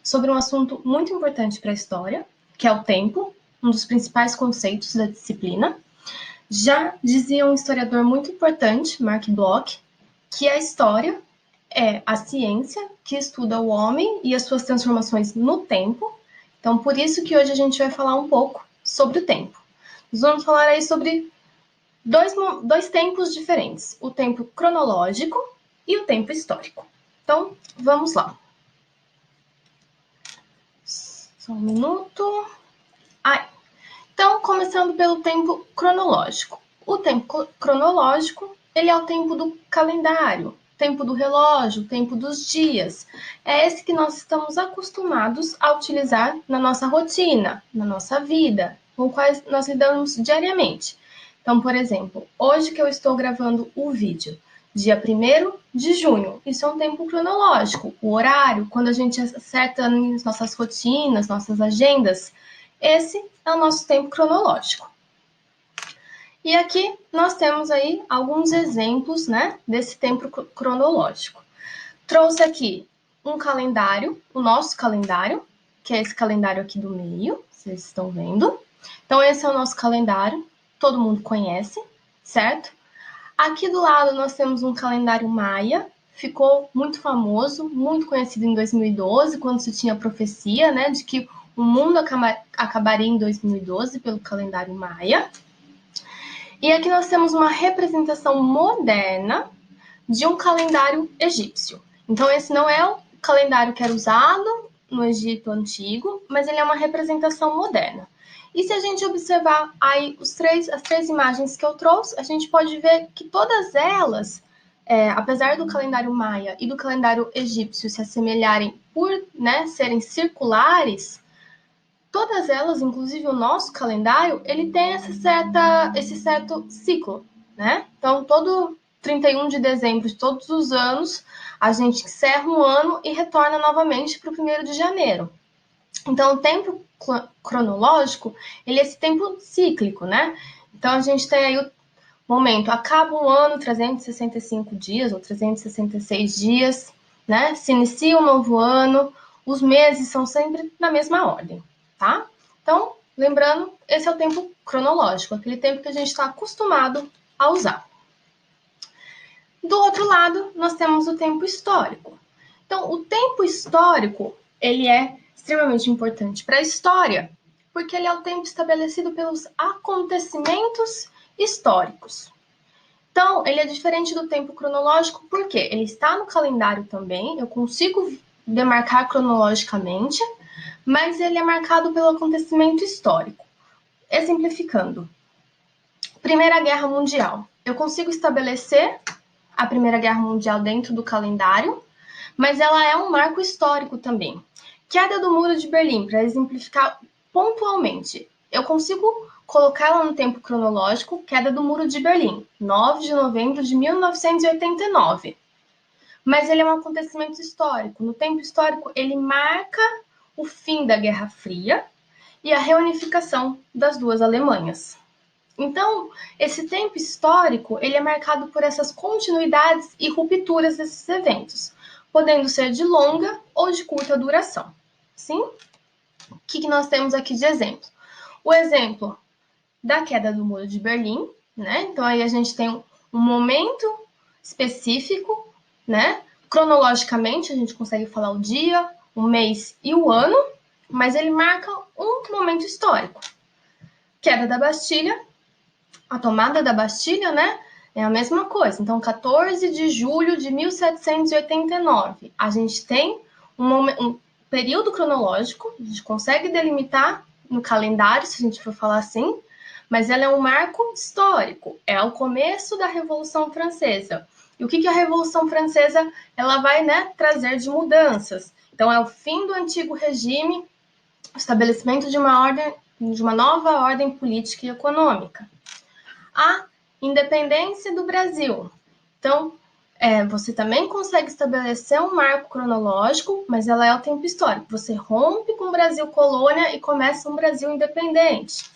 sobre um assunto muito importante para a história, que é o tempo, um dos principais conceitos da disciplina. Já dizia um historiador muito importante, Mark Bloch, que a história é a ciência que estuda o homem e as suas transformações no tempo. Então, por isso que hoje a gente vai falar um pouco sobre o tempo. Nós vamos falar aí sobre dois tempos diferentes, o tempo cronológico e o tempo histórico. Então, vamos lá. Só um minuto. Então, começando pelo tempo cronológico. O tempo cronológico, ele é o tempo do calendário, tempo do relógio, tempo dos dias. É esse que nós estamos acostumados a utilizar na nossa rotina, na nossa vida, com quais nós lidamos diariamente. Então, por exemplo, hoje que eu estou gravando o vídeo, dia 1º de junho, isso é um tempo cronológico, o horário, quando a gente acerta nas nossas rotinas, nossas agendas, esse é o nosso tempo cronológico. E aqui nós temos aí alguns exemplos, né, desse tempo cronológico. Trouxe aqui um calendário, o nosso calendário, que é esse calendário aqui do meio, vocês estão vendo. Então, esse é o nosso calendário, todo mundo conhece, certo? Aqui do lado nós temos um calendário maia, ficou muito famoso, muito conhecido em 2012, quando se tinha a profecia, né, de que o mundo acabaria em 2012 pelo calendário maia. E aqui nós temos uma representação moderna de um calendário egípcio. Então, esse não é o calendário que era usado no Egito Antigo, mas ele é uma representação moderna. E se a gente observar aí as três imagens que eu trouxe, a gente pode ver que todas elas, apesar do calendário maia e do calendário egípcio se assemelharem por, né, serem circulares, todas elas, inclusive o nosso calendário, ele tem esse certo ciclo, né? Então, todo 31 de dezembro de todos os anos, a gente encerra um ano e retorna novamente para o 1º de janeiro. Então, o tempo cronológico, ele é esse tempo cíclico, né? Então, a gente tem aí o momento, acaba um ano, 365 dias ou 366 dias, né? Se inicia um novo ano, os meses são sempre na mesma ordem, tá? Então, lembrando, esse é o tempo cronológico, aquele tempo que a gente está acostumado a usar. Do outro lado, nós temos o tempo histórico. Então, o tempo histórico, ele é extremamente importante para a história, porque ele é o tempo estabelecido pelos acontecimentos históricos. Então, ele é diferente do tempo cronológico, porque ele está no calendário também, eu consigo demarcar cronologicamente, mas ele é marcado pelo acontecimento histórico. Exemplificando, Primeira Guerra Mundial. Eu consigo estabelecer a Primeira Guerra Mundial dentro do calendário, mas ela é um marco histórico também. Queda do Muro de Berlim, para exemplificar pontualmente, eu consigo colocá-la no tempo cronológico, queda do Muro de Berlim, 9 de novembro de 1989. Mas ele é um acontecimento histórico. No tempo histórico, ele marca o fim da Guerra Fria e a reunificação das duas Alemanhas. Então, esse tempo histórico, ele é marcado por essas continuidades e rupturas desses eventos, podendo ser de longa ou de curta duração. Sim? O que nós temos aqui de exemplo? O exemplo da queda do Muro de Berlim, né? Então, aí a gente tem um momento específico, né? Cronologicamente, a gente consegue falar o dia, o mês e o ano, mas ele marca um momento histórico. Queda da Bastilha, a tomada da Bastilha, né? É a mesma coisa. Então, 14 de julho de 1789, a gente tem um período cronológico, a gente consegue delimitar no calendário, se a gente for falar assim, mas ela é um marco histórico, é o começo da Revolução Francesa. E o que a Revolução Francesa ela vai, né, trazer de mudanças? Então, é o fim do antigo regime, o estabelecimento de uma nova ordem política e econômica. A independência do Brasil. Então, você também consegue estabelecer um marco cronológico, mas ela é o tempo histórico. Você rompe com o Brasil colônia e começa um Brasil independente.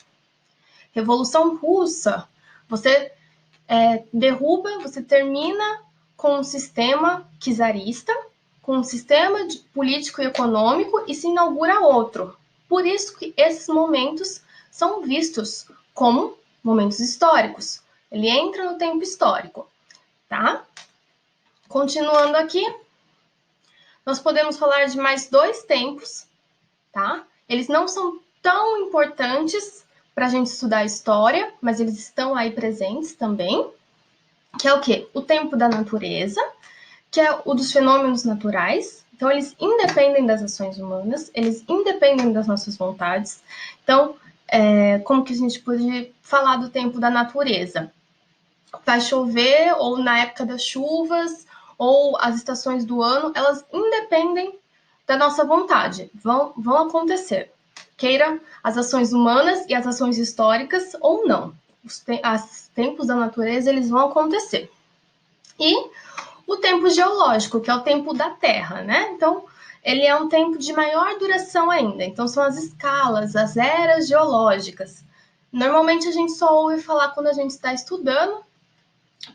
Revolução Russa, você derruba, você termina com um sistema czarista, com um sistema político e econômico e se inaugura outro. Por isso que esses momentos são vistos como momentos históricos. Ele entra no tempo histórico, tá? Continuando aqui, nós podemos falar de mais 2 tempos, tá? Eles não são tão importantes para a gente estudar história, mas eles estão aí presentes também, que é o quê? O tempo da natureza, que é o dos fenômenos naturais. Então, eles independem das ações humanas, eles independem das nossas vontades. Então, como que a gente pode falar do tempo da natureza? Vai chover, ou na época das chuvas, ou as estações do ano, elas independem da nossa vontade, vão acontecer. Queira as ações humanas e as ações históricas ou não. Os tempos da natureza, eles vão acontecer. E o tempo geológico, que é o tempo da Terra, né? Então, ele é um tempo de maior duração ainda. Então, são as escalas, as eras geológicas. Normalmente, a gente só ouve falar quando a gente está estudando,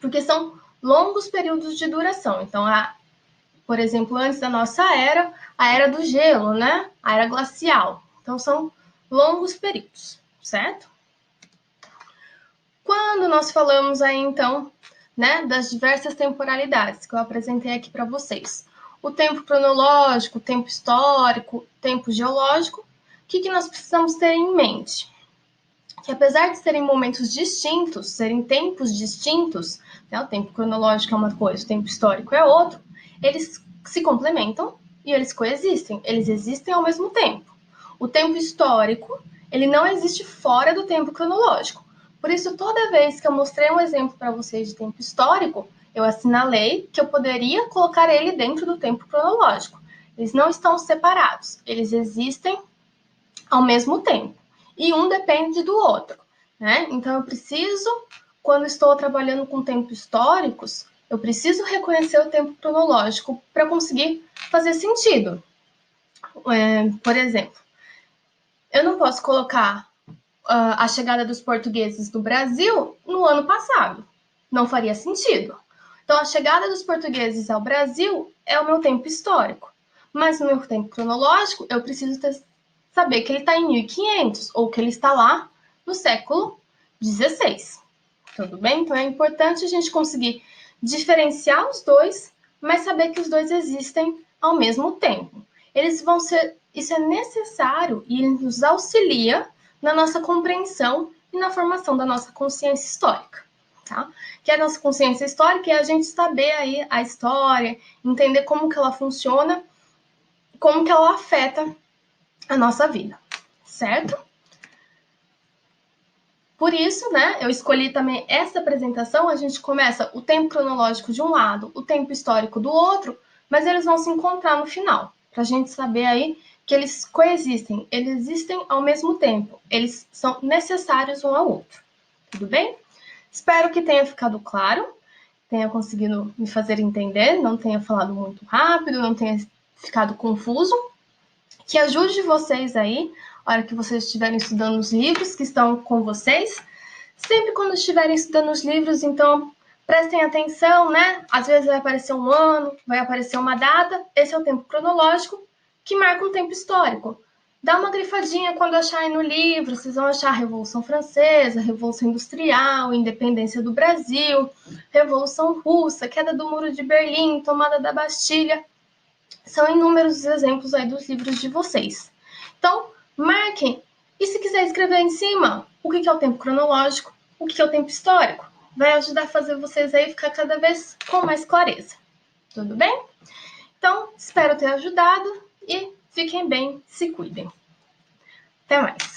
porque são longos períodos de duração. Então, por exemplo, antes da nossa era, a era do gelo, né? A era glacial. Então, são longos períodos, certo? Quando nós falamos aí, então, né, das diversas temporalidades que eu apresentei aqui para vocês, o tempo cronológico, o tempo histórico, o tempo geológico, o que nós precisamos ter em mente? Que apesar de serem momentos distintos, serem tempos distintos, né, o tempo cronológico é uma coisa, o tempo histórico é outro, eles se complementam e eles coexistem, eles existem ao mesmo tempo. O tempo histórico, ele não existe fora do tempo cronológico. Por isso, toda vez que eu mostrei um exemplo para vocês de tempo histórico, eu assinalei que eu poderia colocar ele dentro do tempo cronológico. Eles não estão separados, eles existem ao mesmo tempo. E um depende do outro, né? Então, eu preciso, quando estou trabalhando com tempos históricos, eu preciso reconhecer o tempo cronológico para conseguir fazer sentido. Por exemplo, eu não posso colocar a chegada dos portugueses no Brasil no ano passado. Não faria sentido. Então, a chegada dos portugueses ao Brasil é o meu tempo histórico. Mas no meu tempo cronológico, eu preciso saber que ele está em 1500 ou que ele está lá no século XVI. Tudo bem? Então, é importante a gente conseguir diferenciar os dois, mas saber que os dois existem ao mesmo tempo. Isso é necessário e ele nos auxilia na nossa compreensão e na formação da nossa consciência histórica, tá? Que a nossa consciência histórica é a gente saber aí a história, entender como que ela funciona, como que ela afeta a nossa vida, certo? Por isso, né, eu escolhi também essa apresentação, a gente começa o tempo cronológico de um lado, o tempo histórico do outro, mas eles vão se encontrar no final, para a gente saber aí que eles coexistem, eles existem ao mesmo tempo, eles são necessários um ao outro, tudo bem? Espero que tenha ficado claro, tenha conseguido me fazer entender, não tenha falado muito rápido, não tenha ficado confuso, que ajude vocês aí, na hora que vocês estiverem estudando os livros que estão com vocês. Sempre quando estiverem estudando os livros, então, prestem atenção, né? Às vezes vai aparecer um ano, vai aparecer uma data, esse é o tempo cronológico, que marca um tempo histórico. Dá uma grifadinha quando acharem no livro, vocês vão achar Revolução Francesa, Revolução Industrial, Independência do Brasil, Revolução Russa, Queda do Muro de Berlim, Tomada da Bastilha. São inúmeros exemplos aí dos livros de vocês. Então, marquem. E se quiser escrever em cima o que é o tempo cronológico, o que é o tempo histórico, vai ajudar a fazer vocês aí ficar cada vez com mais clareza. Tudo bem? Então, espero ter ajudado e fiquem bem, se cuidem. Até mais.